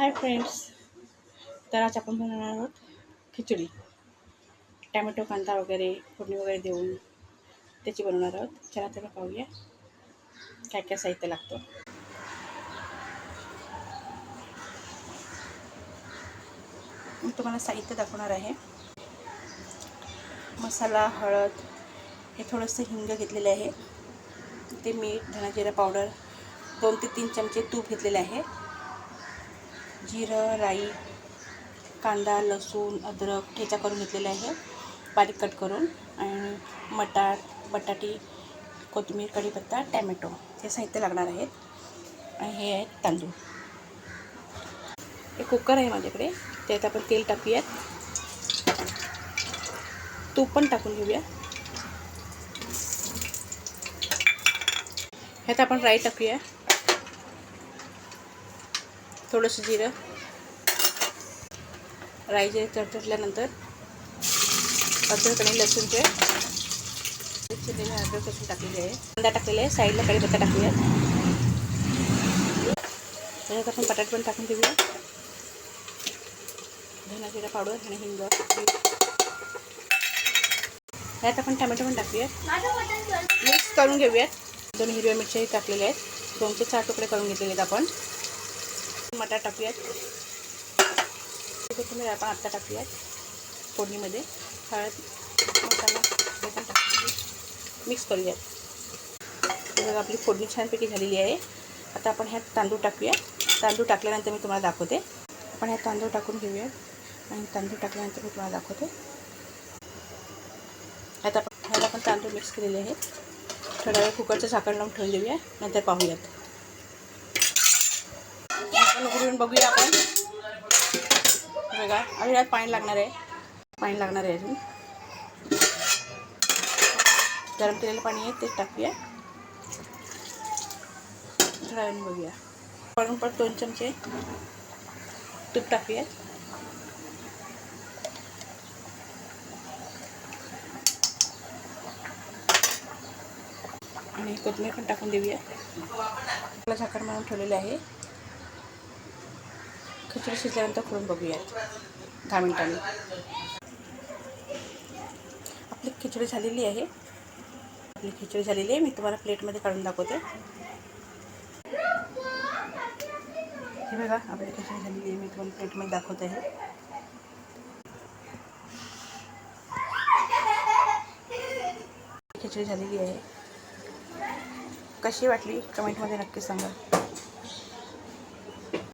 Hi friends, तर आज आपण बनवणार आहोत खिचडी. टॅमॅटो कांदा वगैरे फोडणी वगैरे देऊन त्याची बनवणार आहोत. चला तर पाहूया काय काय साहित्य लागतं. मी तुम्हाला साहित्य दाखवणार आहे. मसाला, हळद, हे थोडंसं हिंग घेतलेलं आहे, ते मीठ, धना जिरा पावडर, 2 ते 3 चमचे तूप घेतलेले आहे, जिरं, राई, कांदा, लसूण, अद्रक ठेचा करून घेतलेला आहे बारीक कट करून, आणि बटाटी, कोथिंबीर, कढीपत्ता, टॅमॅटो हे साहित्य लागणार आहेत. आणि हे आहेत तांदूळ. हे कुकर आहे माझ्याकडे, त्यात आपण तेल टाकूयात, तूप पण टाकून घेऊया. ह्यात आपण राई टाकूया, थोडंसं जिरं. राई जे तडतडल्यानंतर अद्रक आणि लसूणचे अद्रक लसूण टाकलेले आहे, कांदा टाकलेला आहे, साईडला कढीपत्ता टाकूया. त्याच्यात आपण बटाटे पण टाकून देऊया, धना जिरा पावडर आणि हिंग. ह्यात आपण टॅमॅटो पण टाकूया, मिक्स करून घेऊयात. 2 हिरव्या मिरच्याही टाकलेल्या आहेत, 2 ते 4 तुकडे करून घेतलेले आहेत. आपण मटार टाकूयात, तुम्ही आपण आत्ता टाकूयात फोडणीमध्ये. हळद, मसाला हे पण टाकूया, मिक्स करूयात. बघा आपली फोडणी छानपैकी झालेली आहे. आता आपण ह्यात तांदूळ टाकूया. तांदूळ टाकल्यानंतर मी तुम्हाला दाखवते. आपण ह्यात तांदूळ टाकून घेऊया, आणि तांदूळ टाकल्यानंतर मी तुम्हाला दाखवते. ह्यात आपण तांदूळ मिक्स केलेले आहेत. थोडा वेळ कुकरचं झाकण लावून ठेवून देऊया, नंतर पाहूयात. आपण उघडून बघूया. आपण बघा, आणि यात पाणी लागणार आहे, अजून गरम केलेलं पाणी आहे ते टाकूया. थोड्या वेळाने बघूया. आपण 2 चमचे तूप टाकूया, आणि कोथिंबीर पण टाकून देऊया. आपलं झाकण मारून ठेवलेलं आहे. खिचडी शिजल्यानंतर खोलून बघूया 10 मिनिटांनी. आपली खिचडी झालेली आहे. मी तुम्हाला प्लेटमध्ये काढून दाखवते. हे बघा, आपली खिचडी झालेली आहे. मी तुम्हाला प्लेटमध्ये दाखवते आहे. खिचडी झालेली आहे. कशी वाटली कमेंटमध्ये नक्की सांगा.